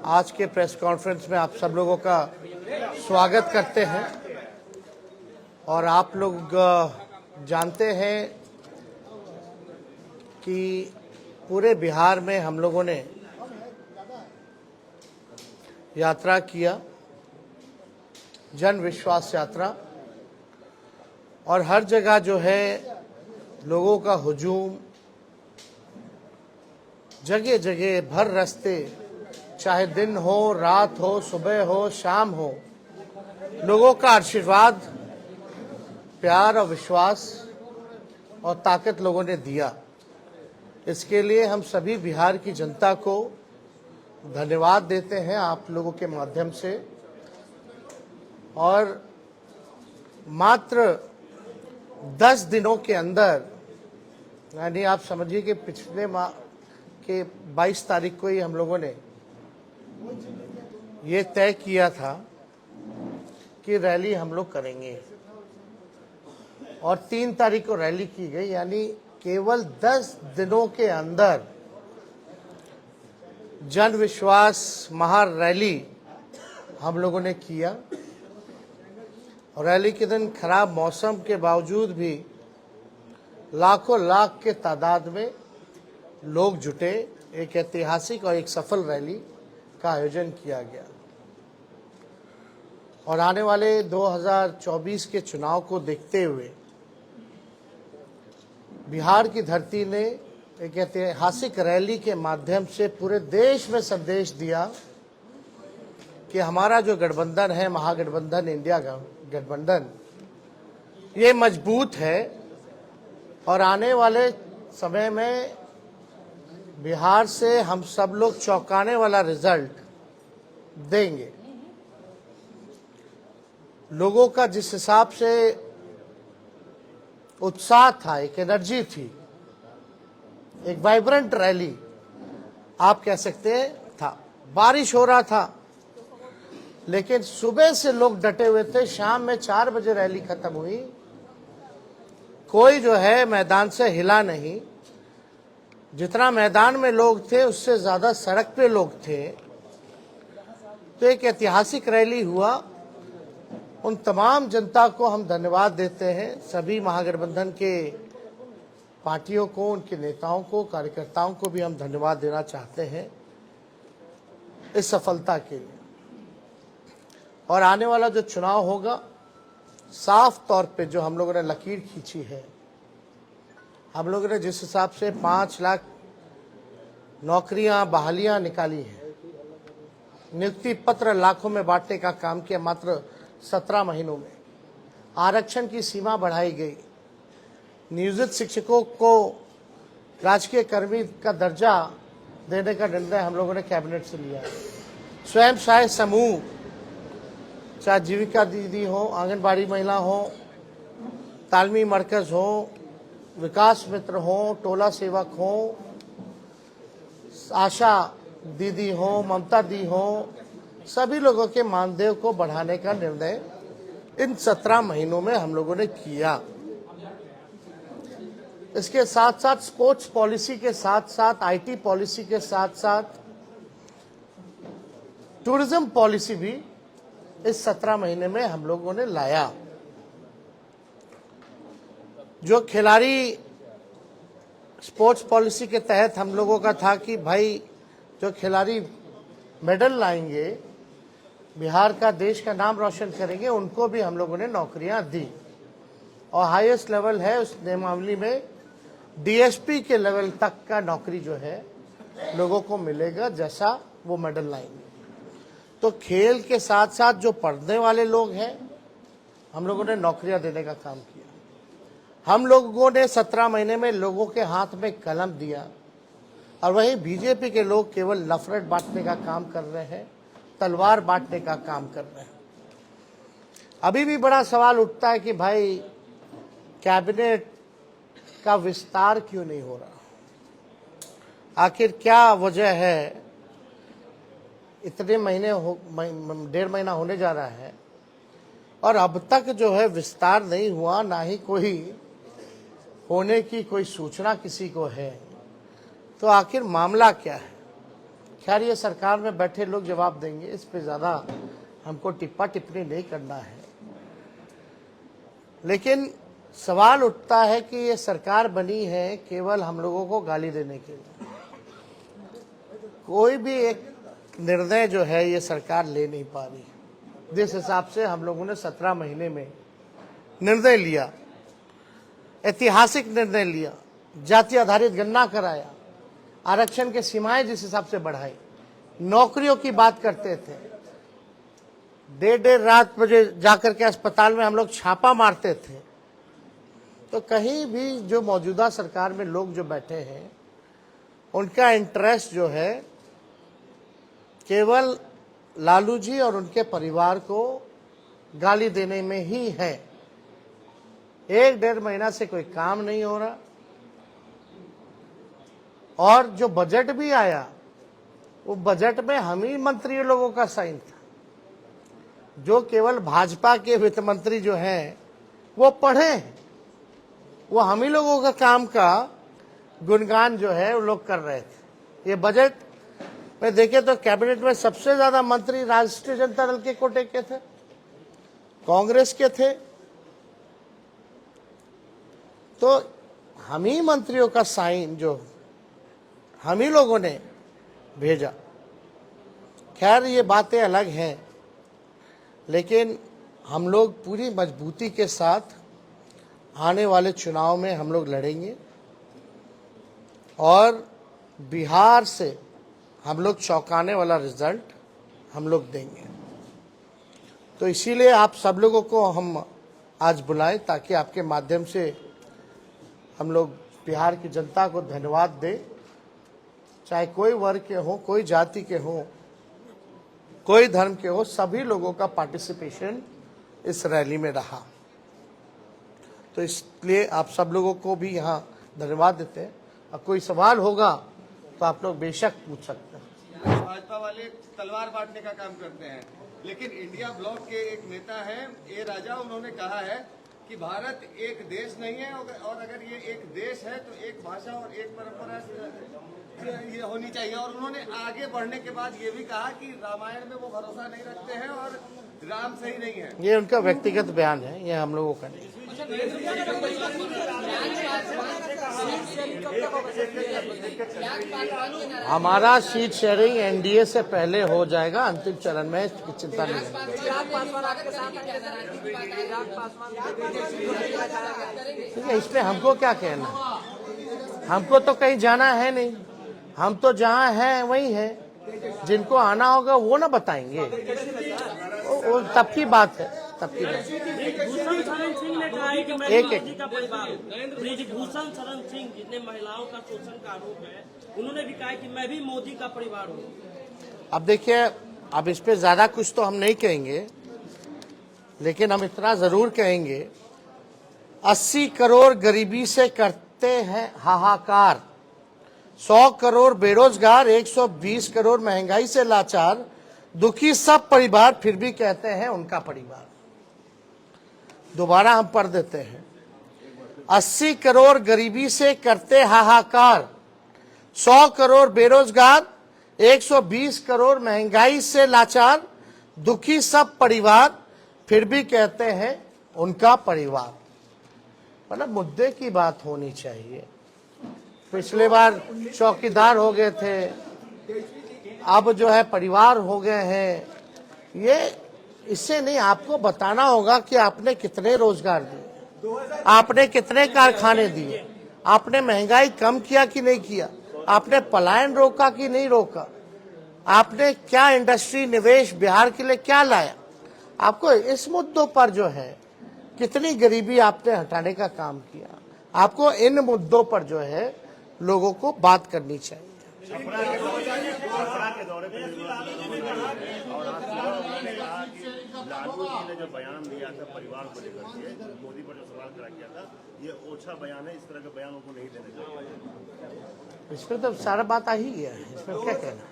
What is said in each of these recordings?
आज के press conference में आप सब लोगों का स्वागत करते हैं। और आप लोग जानते हैं कि पूरे बिहार में हम लोगों ने यात्रा किया, जन विश्वास यात्रा, और हर जगह जो है लोगों का हुजूम, जगह जगह भर रास्ते, चाहे दिन हो, रात हो, सुबह हो, शाम हो, लोगों का आशीर्वाद, प्यार और विश्वास और ताकत लोगों ने दिया। इसके लिए हम सभी बिहार की जनता को धन्यवाद देते हैं आप लोगों के माध्यम से। और मात्र 10 दिनों के अंदर, यानी आप समझिए कि पिछले माह के 22 तारीख को ही हम लोगों ने ये तय किया था कि रैली हम लोग करेंगे, और 3 तारीख को रैली की गई। यानी केवल 10 दिनों के अंदर जन विश्वास महा रैली हम लोगों ने किया। और रैली के दिन खराब मौसम के बावजूद भी लाखों लाख के तादाद में लोग जुटे। एक ऐतिहासिक और एक सफल रैली का आयोजन किया गया। और आने वाले 2024 के चुनाव को देखते हुए बिहार की धरती ने एक ऐतिहासिक रैली के माध्यम से पूरे देश में संदेश दिया कि हमारा जो गठबंधन है, महागठबंधन, इंडिया गठबंधन, ये मजबूत है और आने वाले समय में बिहार से हम सब लोग चौंकाने वाला रिजल्ट देंगे। लोगों का जिस हिसाब से उत्साह था, एक एनर्जी थी, एक वाइब्रेंट रैली आप कह सकते हैं था। बारिश हो रहा था लेकिन सुबह से लोग डटे हुए थे। शाम में 4 बजे रैली खत्म हुई, कोई जो है मैदान से हिला नहीं। जितना मैदान में लोग थे उससे ज्यादा सड़क पे लोग थे। तो एक ऐतिहासिक रैली हुआ। उन तमाम जनता को हम धन्यवाद देते हैं, सभी महागठबंधन के पार्टियों को, उनके नेताओं को, कार्यकर्ताओं को भी हम धन्यवाद देना चाहते हैं इस सफलता के लिए। और आने वाला जो चुनाव होगा, साफ तौर पे जो हम लोगों ने लकीर खींची है, हम लोगों ने जिस हिसाब से 5 लाख नौकरियां, बहालियां निकाली हैं, नियुक्ति पत्र लाखों में बांटने का काम किया मात्र 17 महीनों में, आरक्षण की सीमा बढ़ाई गई, नियोजित शिक्षकों को राजकीय कर्मी का दर्जा देने का निर्णय हम लोगों ने कैबिनेट से लिया। स्वयं सहायता समूह, चाहे जीविका दीदी हो, आंगनबाड़ी महिला हो, तालमी मरकज हो, विकास मित्र हो, टोला सेवक हो, आशा दीदी हो, ममता दी हो, सभी लोगों के मानदेय को बढ़ाने का निर्णय इन 17 महीनों में हम लोगों ने किया। इसके साथ साथ स्पोर्ट्स पॉलिसी के साथ साथ, आईटी पॉलिसी के साथ साथ टूरिज्म पॉलिसी भी इस 17 महीने में हम लोगों ने लाया। जो खिलाड़ी स्पोर्ट्स पॉलिसी के तहत हम लोगों का था कि भाई जो खिलाड़ी मेडल लाएंगे, बिहार का, देश का नाम रोशन करेंगे, उनको भी हम लोगों ने नौकरियां दी। और हाईएस्ट लेवल है उस नियमावली में, डीएसपी के लेवल तक का नौकरी जो है लोगों को मिलेगा जैसा वो मेडल लाएंगे। तो खेल के साथ साथ जो पढ़ने वाले लोग हैं, हम लोगों ने नौकरियां देने का काम किया। हम लोगों ने 17 महीने में लोगों के हाथ में कलम दिया। और वहीं बीजेपी के लोग केवल नफरत बांटने का काम कर रहे हैं, तलवार बांटने का काम कर रहे हैं। अभी भी बड़ा सवाल उठता है कि भाई कैबिनेट का विस्तार क्यों नहीं हो रहा, आखिर क्या वजह है। इतने महीने 1.5 महीना होने जा रहा है और अब तक जो है विस्तार नहीं हुआ, ना ही कोई होने की कोई सूचना किसी को है। तो आखिर मामला क्या है? खैर ये सरकार में बैठे लोग जवाब देंगे, इस पे ज़्यादा हमको टिप्पा टिप्पणी नहीं करना है। लेकिन सवाल उठता है कि ये सरकार बनी है केवल हम लोगों को गाली देने के लिए। कोई भी एक निर्णय जो है ये सरकार ले नहीं पा रही। जिस हिसाब से हम लोगों ने 17 महीने में निर्णय लिया, ऐतिहासिक निर्णय लिया, जाति आधारित गणना कराया, आरक्षण के सीमाएं जिस हिसाब से बढ़ाई, नौकरियों की बात करते थे, देर रात बजे जाकर के अस्पताल में हम लोग छापा मारते थे, तो कहीं भी जो मौजूदा सरकार में लोग जो बैठे हैं उनका इंटरेस्ट जो है केवल लालू जी और उनके परिवार को गाली देने में ही है। 1-1.5 महीना से कोई काम नहीं हो रहा, और जो बजट भी आया वो बजट में हम ही मंत्री लोगों का साइन था। जो केवल भाजपा के वित्त मंत्री जो हैं वो पढ़े हैं, वो हम ही लोगों का काम का गुणगान जो है वो लोग कर रहे थे। ये बजट में देखे तो कैबिनेट में सबसे ज्यादा मंत्री राष्ट्रीय जनता दल के कोटे के थे, कांग्रेस के थे, तो हम ही मंत्रियों का साइन जो हम ही लोगों ने भेजा। खैर ये बातें अलग हैं, लेकिन हम लोग पूरी मजबूती के साथ आने वाले चुनाव में हम लोग लड़ेंगे और बिहार से हम लोग चौंकाने वाला रिजल्ट हम लोग देंगे। तो इसीलिए आप सब लोगों को हम आज बुलाएं ताकि आपके माध्यम से हम लोग बिहार की जनता को धन्यवाद दें। चाहे कोई वर्ग के हो, कोई जाति के हो, कोई धर्म के हो, सभी लोगों का पार्टिसिपेशन इस रैली में रहा। तो इसलिए आप सब लोगों को भी यहाँ धन्यवाद देते हैं। अब कोई सवाल होगा तो आप लोग बेशक पूछ सकते हैं। भाजपा वाले तलवार बांटने का काम करते हैं, लेकिन इंडिया ब्लॉक के एक नेता है ए राजा, उन्होंने कहा है कि भारत एक देश नहीं है, और अगर ये एक देश है तो एक भाषा और एक परंपरा ये होनी चाहिए। और उन्होंने आगे बढ़ने के बाद ये भी कहा कि रामायण में वो भरोसा नहीं रखते हैं और राम सही नहीं है। ये उनका व्यक्तिगत बयान है, ये हम लोगों का नहीं। हमारा सीट शेयरिंग एनडीए से पहले हो जाएगा, अंतिम चरण में चिंता नहीं है। ठीक है, इसमें हमको क्या कहना, हमको तो कहीं जाना है नहीं, हम तो जहाँ हैं वही हैं। जिनको आना होगा वो ना बताएंगे, वो तब की बात है, तब की बात। ब्रिजभूषण शरण सिंह ने कहा है कि मैं मोदी का परिवार हूं। ब्रिजभूषण शरण सिंह जिसने महिलाओं का शोषण का आरोप है, उन्होंने भी कहा कि मैं भी मोदी का परिवार हूं। अब देखिए, अब इस पे ज्यादा कुछ तो हम नहीं कहेंगे, लेकिन हम इतना जरूर कहेंगे 80 करोड़ गरीबी से करते हैं हाहाकार, 100 करोड़ बेरोजगार, 120 करोड़ महंगाई से लाचार, दुखी सब परिवार फिर भी कहते हैं उनका परिवार। दोबारा हम पढ़ देते हैं, 80 करोड़ गरीबी से करते हाहाकार, 100 करोड़ बेरोजगार, 120 करोड़ महंगाई से लाचार, दुखी सब परिवार फिर भी कहते हैं उनका परिवार। मतलब मुद्दे की बात होनी चाहिए। पिछले बार चौकीदार हो गए थे, अब जो है परिवार हो गए हैं। ये इससे नहीं, आपको बताना होगा कि आपने कितने रोजगार दिए, आपने कितने कारखाने दिए, आपने महंगाई कम किया कि नहीं किया, आपने पलायन रोका कि नहीं रोका, आपने क्या इंडस्ट्री निवेश बिहार के लिए क्या लाया। आपको इस मुद्दों पर जो है कितनी गरीबी आपने हटाने का काम किया, आपको इन मुद्दों पर जो है लोगों को बात करनी चाहिए। लालू जी ने जो बयान दिया था परिवार को लेकर के, मोदी पर जो सवाल खड़ा किया था, ये ओछा बयान है, इस तरह के बयान उनको नहीं देने चाहिए। इसमें तो सारा बात आ ही गया है, इसमें क्या कहना,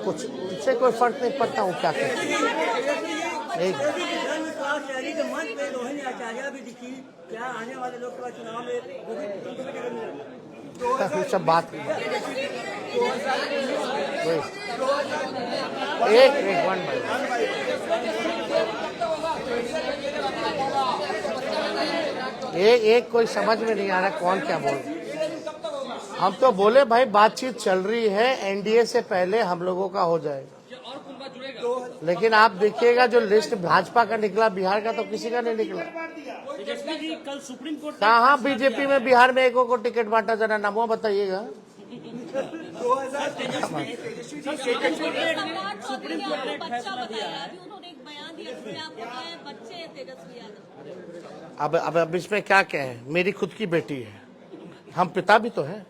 कुछ इससे कोई फर्क नहीं पड़ता हूँ क्या सब बात एक वन एक कोई समझ में नहीं आ रहा कौन क्या बोल रहा। हम तो बोले भाई बातचीत चल रही है, एनडीए से पहले हम लोगों का हो जाएगा, लेकिन आप देखिएगा जो लिस्ट भाजपा का निकला, बिहार का तो किसी का नहीं निकला। तेजस्वी जी कल सुप्रीम कोर्ट कहाँ बीजेपी में बिहार में एक को टिकट बांटा, जरा नामों बताइएगा। सुप्रीम कोर्ट ने एक फैसला दिया है। उन्होंने एक बयान दिया जिसमें आपको कहा है बच्चे हैं तेजस्वी यादव। अब इसमें क्या कहें, मेरी खुद की बेटी है, हम पिता भी तो हैं,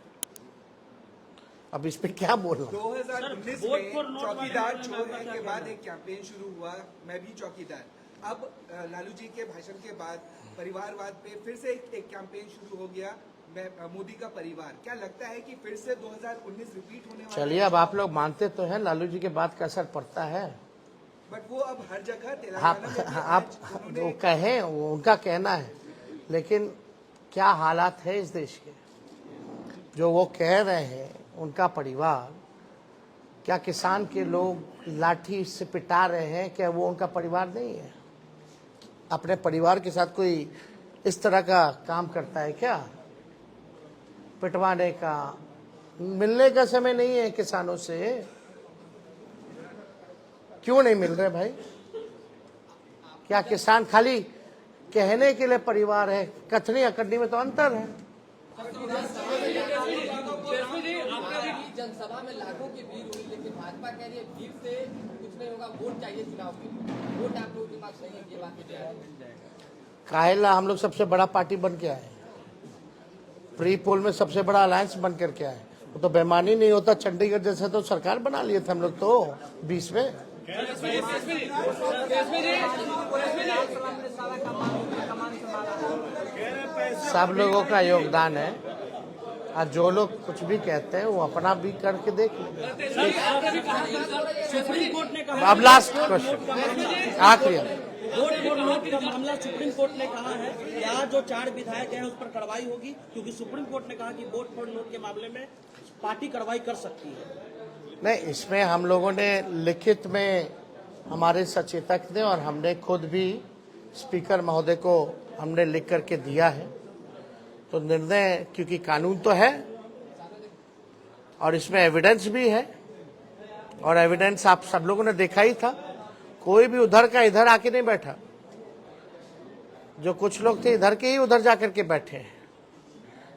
अब इस पे क्या बोलना। 2019 में चौकीदार चोर है के बाद एक कैंपेन शुरू हुआ, मैं भी चौकीदार। अब लालू जी के भाषण के बाद परिवारवाद पे फिर से एक कैंपेन शुरू हो गया, मैं मोदी का परिवार। क्या लगता है कि फिर से 2019 रिपीट होने वाला है? चलिए, अब आप लोग मानते तो हैं लालू जी के बात का असर पड़ता है, बट वो अब हर जगह तेलंगाना में भी आप वो कहें, वो उनका कहना है, लेकिन क्या हालात है इस देश के, जो वो कह रहे हैं उनका परिवार, क्या किसान के लोग लाठी से पिटा रहे हैं, क्या वो उनका परिवार नहीं है? अपने परिवार के साथ कोई इस तरह का काम करता है क्या? पिटवाने का, मिलने का समय नहीं है किसानों से। क्यों नहीं मिल रहे भाई? क्या किसान खाली कहने के लिए परिवार है? कथनी अकड़नी में तो अंतर है। जनसभा में लाखों की भीड़ हुई, लेकिन भाजपा कह रही है भीड़ से कुछ नहीं होगा, वोट चाहिए चुनाव के लिए। वोट आप लोगों के पास नहीं है, ये बात काहेला हम लोग सबसे बड़ा पार्टी बन के आए, प्री पोल में सबसे बड़ा अलायंस बन करके आए। वो तो बेमानी नहीं होता, चंडीगढ़ जैसे तो सरकार बना लिए थे हम लोग तो 20 में। सब लोगों का योगदान है, और जो लोग कुछ भी कहते हैं वो अपना भी करके देख लेंगे। सुप्रीम कोर्ट ने कहा, अब लास्ट क्वेश्चन, आखिरी। वोट फॉर नोट का मामला सुप्रीम कोर्ट ने कहा है कि आज जो 4 विधायक हैं उस पर कार्रवाई होगी, क्योंकि सुप्रीम कोर्ट ने कहा कि वोट फॉर नोट के मामले में पार्टी कार्रवाई कर सकती है। नहीं, इसमें हम लोगों ने लिखित में, हमारे सचेतक ने और हमने खुद भी स्पीकर महोदय को हमने लिख करके दिया है। तो निर्णय, क्योंकि कानून तो है और इसमें एविडेंस भी है, और एविडेंस आप सब लोगों ने देखा ही था, कोई भी उधर का इधर आके नहीं बैठा। जो कुछ लोग थे इधर के ही उधर जाकर के बैठे हैं,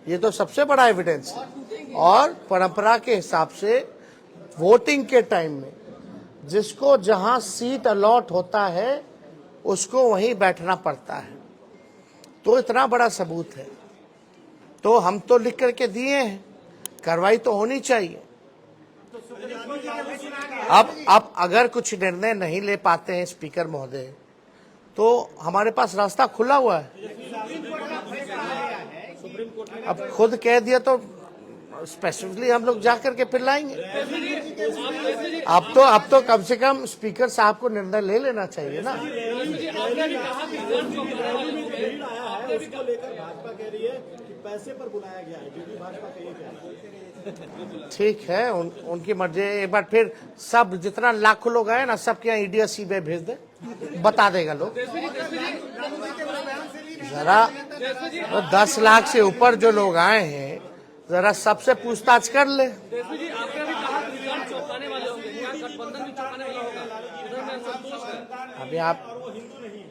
ये तो सबसे बड़ा एविडेंस है। और परंपरा के हिसाब से वोटिंग के टाइम में जिसको जहां सीट अलॉट होता है उसको वहीं बैठना पड़ता है, तो इतना बड़ा सबूत है। तो हम तो लिख करके दिए हैं, कार्रवाई तो होनी चाहिए। अब अगर कुछ निर्णय नहीं ले पाते हैं स्पीकर महोदय, तो हमारे पास रास्ता खुला हुआ है। अब खुद कह दिया तो स्पेसिफिकली हम लोग जाकर के फिर लाएंगे। अब तो कम से कम स्पीकर साहब को निर्णय ले लेना चाहिए ना। उसको लेकर भाजपा कह रही है कि पैसे पर बुलाया गया है, क्योंकि भाजपा कह रही है। ठीक है, उनकी मर्जी। एक बार फिर सब जितना लाखों लोग आए ना, सबके यहाँ ईडी सीबीआई भेज दे, बता देगा लोग। जरा वो 10 लाख से ऊपर जो लोग आए हैं, जरा सबसे पूछताछ कर ले। अभी आप हिंदू नहीं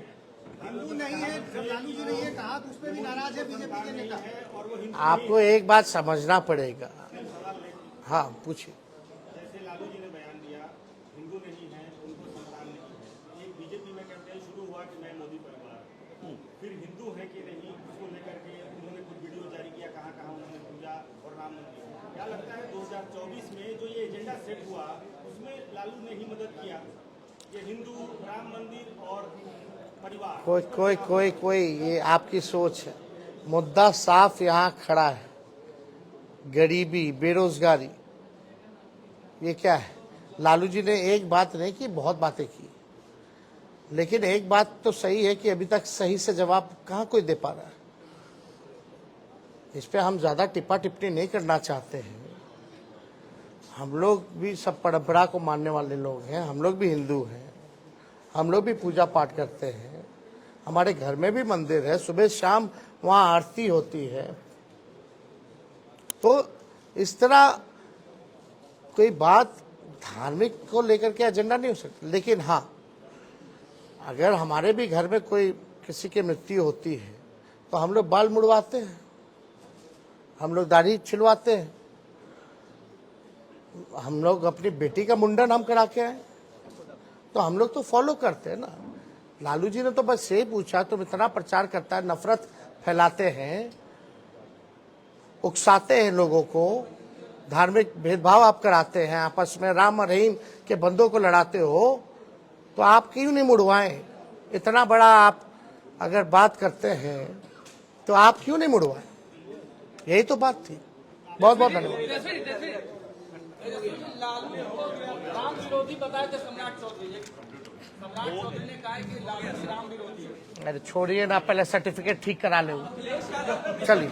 है, लालू जी ने ये कहा, तो उस पर भी नाराज है बीजेपी के नेता। आपको एक बात समझना पड़ेगा। हाँ, पूछिए। जैसे लालू जी ने बयान दिया, हिंदू नहीं है, उनको संतान नहीं। एक बीजेपी में कैंपेन शुरू हुआ कि मैं मोदी परिवार, फिर हिंदू है कि नहीं, उसको लेकर के उन्होंने कुछ वीडियो जारी किया, कहाँ कहाँ उन्होंने पूजा और राम मंदिर। क्या लगता है 2024 में जो ये एजेंडा सेट हुआ, उसमें लालू ने ही मदद किया, ये हिंदू, राम मंदिर और परिवार? कोई ये आपकी सोच है। मुद्दा साफ यहाँ खड़ा है, गरीबी, बेरोजगारी। ये क्या है? लालू जी ने एक बात नहीं की, बहुत बातें की, लेकिन एक बात तो सही है कि अभी तक सही से जवाब कहाँ कोई दे पा रहा है। इस पे हम ज़्यादा टिप्पा टिप्पणी नहीं करना चाहते हैं। हम लोग भी सब परंपरा को मानने वाले लोग हैं, हम लोग भी हिंदू हैं, हम लोग भी पूजा पाठ करते हैं, हमारे घर में भी मंदिर है, सुबह शाम वहाँ आरती होती है। तो इस तरह कोई बात धार्मिक को लेकर के एजेंडा नहीं हो सकता। लेकिन हाँ, अगर हमारे भी घर में कोई किसी की मृत्यु होती है तो हम लोग बाल मुड़वाते हैं, हम लोग दाढ़ी छिलवाते हैं, हम लोग अपनी बेटी का मुंडन हम करा के आए, तो हम लोग तो फॉलो करते हैं ना। लालू जी ने तो बस यही पूछा, तुम इतना प्रचार करता है, नफरत फैलाते हैं, उकसाते हैं लोगों को, धार्मिक भेदभाव आप कराते हैं, आपस में राम और रहीम के बंदों को लड़ाते हो, तो आप क्यों नहीं मुड़वाएं? इतना बड़ा आप अगर बात करते हैं तो आप क्यों नहीं मुड़वाएं? यही तो बात थी। बहुत बहुत धन्यवाद। राम विरोधी बताए थे सम्राट चौधरी। सम्राट चौधरी ने कहा है कि लालू राम विरोधी है। अरे छोड़िए ना, पहले सर्टिफिकेट ठीक करा ले, चलिए।